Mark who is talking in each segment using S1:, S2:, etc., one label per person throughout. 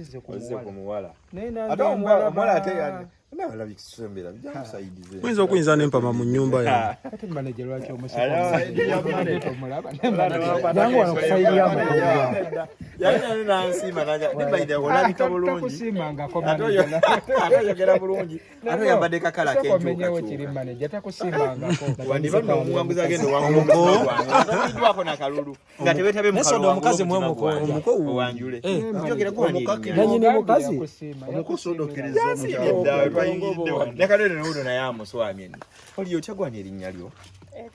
S1: nzize ku muwala
S2: ate omuwala ate nabala bikusembera bijja kusaidize
S3: mwenza okuyinza n'empama mu nnyumba ya
S1: ate manager lwaki omusikomulaba nangu wanakusaidia mukobwa
S2: yalina nansima nibaide olabika bulungi ate oyogera bulungi ate oyambadde kakala
S1: kentuuka kiri manager takusimbangako
S2: wandiba n'omuwanguzi agenda owanguidwako nakalulu nga tewetabe
S3: omukazi
S2: owanjule
S1: nanyini mukazi
S2: omukusodokereza omuddawe twayingidde wano nekalere newudo naye amuswamye oli okyagwanya erinnya lyo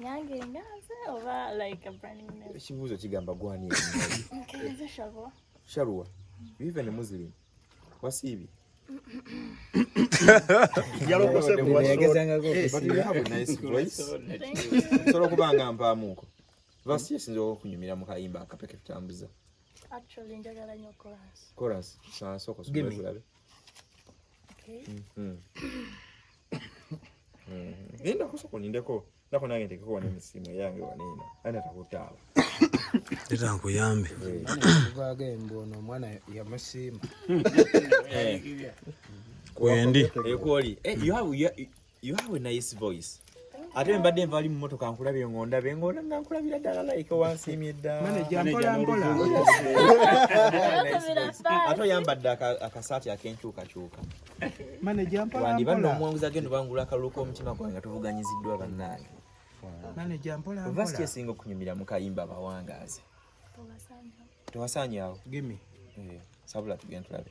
S4: Nyange nyanze oba like a brand name.
S2: Ekibuuzo kigamba gwani erinnya
S4: Okay, Sharwa.
S2: Sharwa. You even a Muslim. Wasibi.
S1: Yaloko se
S2: but you have a nice voice. Solo kubanga mpamuko. Vasi yesinzo okunyumira mu kayimba akapeke tutambuza.
S4: Actually njagala nyo chorus.
S2: Chorus. Sa soko subulabe.
S4: Okay.
S2: Nenda kusoko nindeko. Nako nange ndekeko wane misimu yange wanena. Ana takutaba.
S3: Leta nkuyambe.
S1: Kuvaga embono mwana ya masima.
S3: Kwendi.
S2: Ekoli. You have a nice voice. Ate mbadde nvali mu motoka nkulabye ngonda bengonda nkulabira ddala like wansimye dda.
S1: Manager mpola.
S2: Ate yambadde akasaati akenkyuka kyuka.
S1: Manager mpola.
S2: Wandi banno omwanguza gendo bangula akaluko omutima gwange nga tuvuganyiziddwa bannange.
S1: Manager mpola.
S2: Vasi esinga okunyumira mu kayimba abawangazi. Towasanyawo.
S1: Gimme.
S2: Sabula tugenda tulabe.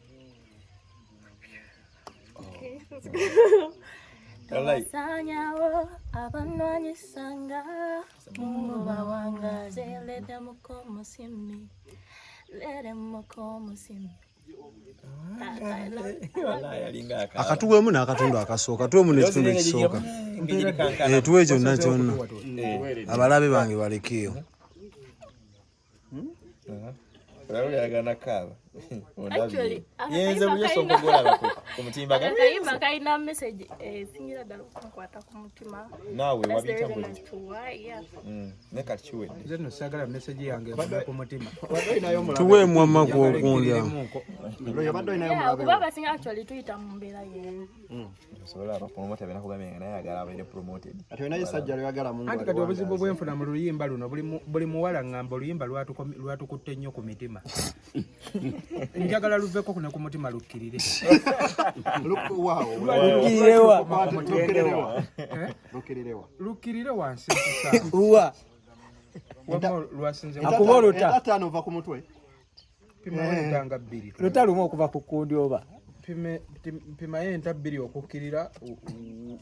S4: Okay.
S2: Towasanyawo
S4: abanwanyisanga mu bawangazi lede mukomusimi.
S3: Akatuwemu n'akatundu akasooka tuwemu n'ekitundu ekisooka tuwe kyonna kyonna abalabe bange balekeyo
S4: Actually,
S2: yenze buyo sokogola ku mutimba ga
S4: kayimba kayina message singira ddala okukwata ku mutima.
S2: Naawe wabita
S4: buli.
S2: Neka chiwe.
S1: Nze no sagala message yange ku mutima.
S3: tuwe mwamma kwokundya
S4: Kuba basinga actually tuyita mu mbeera ye.
S2: Sobola abapromote bena kugambye naye agala abaire promoted.
S5: Ate naye sajja lwagala mungu.
S1: Anti kati obuzibu bwenfuna mu luyimba luno buli muwala ngamba oluyimba lwatukutte nnyo ku mitima. Njagala luveko kuno ku mutima lukkirire. Lukkirire wansi kusa.
S5: Uwa.
S1: Wamo lwasinze.
S5: Akubolota. Atano va ku mutwe.
S1: Pima wentanga 2.
S5: Lota lumo okuva ku kundi oba.
S1: Pima yenta 2 okukkirira.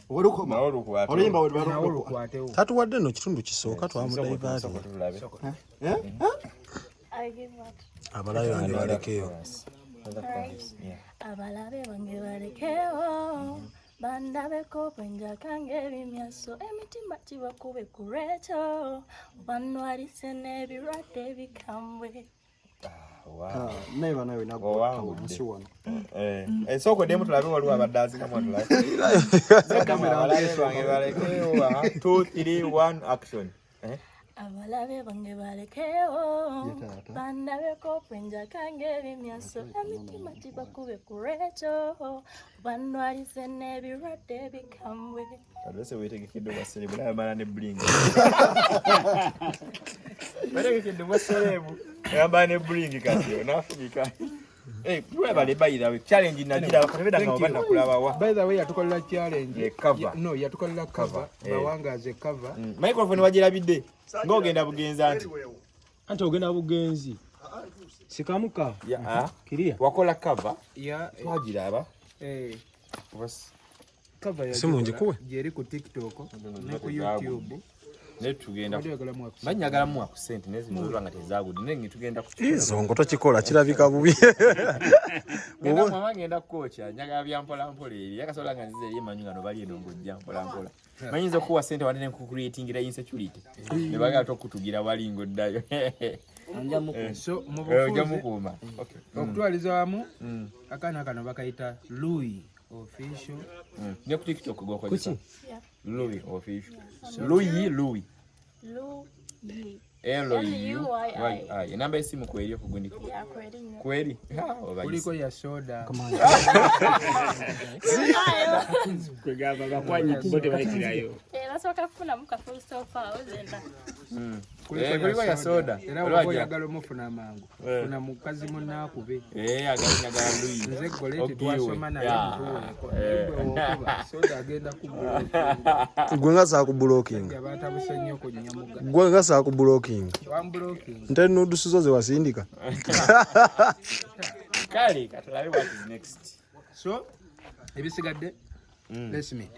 S5: Olukoma. Oluyimba
S1: olukwatewo.
S3: tatuwadde no kitundu kisooka twamudaivaati
S4: I give what?
S3: abalabe bange balekeyo
S4: Abalabe bange balekeyo bandabeko bwenjakange ebimyaso emitima kibakube ku reto banwalise n'ebirwadde bikambwe.
S5: Neba nawe nagwa nsiwana.
S2: Soko demu tulabe waliwo abaddazi kamwe tulabe. Kamera bange balekeyo 2 3 1 action.
S4: Abalabe bange balekeyo bandabeko bwenjakange ebimyaso emitima kibakube ku reto banwalise n'ebirwadde bikambwe.
S2: Adrese wetegekidde waselebu naye mala ne bling. Wetegekidde waselebu yamba ne bling kati onafugika. Tuwe bale bayira we challenge nagira bakabeda nga obanda kulabawa.
S1: By the way yatukolera challenge.
S2: Cover.
S1: No yatukolera cover. Bawangaze cover.
S2: Microphone wagirabidde. Ngogenda bugenza anti
S1: ogenda bugenzi. Sikamuka.
S2: Ya
S1: Kiria.
S2: Wakola cover.
S1: Ya
S2: twagiraba.
S1: Was cover ya
S3: simu njikuwe
S1: jeri ku TikTok ne ku YouTube.
S2: Ne tugenda banyagala mu akusente nezimuzwa nga tezagudi nengi tugenda ku
S3: izo ngoto kikola kirabika bubi
S2: ngenda mama ngenda kocha nyagala byampola mpola eri yakasola nga nzize yemanyu ngano bali eno ngojja mpola mpola manyinza kuwa sente wanene ku creating insecurity ne baga to kutugira wali ngoddayo
S1: so
S2: mubufuma
S1: okay okutwaliza wamu akana kano bakayita Louis official
S2: ne ku TikTok gokolesa Louis official Louis LUYI. Namba esimu kweli okugundika.
S4: Ya kweli nnyo.
S2: Kweli?
S1: Kuliko ya soda.
S6: Kwegamba bakwanyi kibote bayitirayo.
S4: Nasooka kufunamu ka full stop awo zenda.
S2: Kuliko ya soda.
S1: Era oyagala omufuna amangu. Funa mukazi munnakube.
S2: Agala Luyi.
S1: Nze goleti twasoma naye soda agenda kubulookinga.
S3: Gwe nga saakubulookinga.
S1: Batabuse nnyo ku Nyamuga.
S3: Gwe nga saakubulookinga.
S1: Wambulookinga.
S3: Nte nudusi zo ze wasindika.
S2: Kale katulabe what is next.
S1: So ebisigadde let's meet.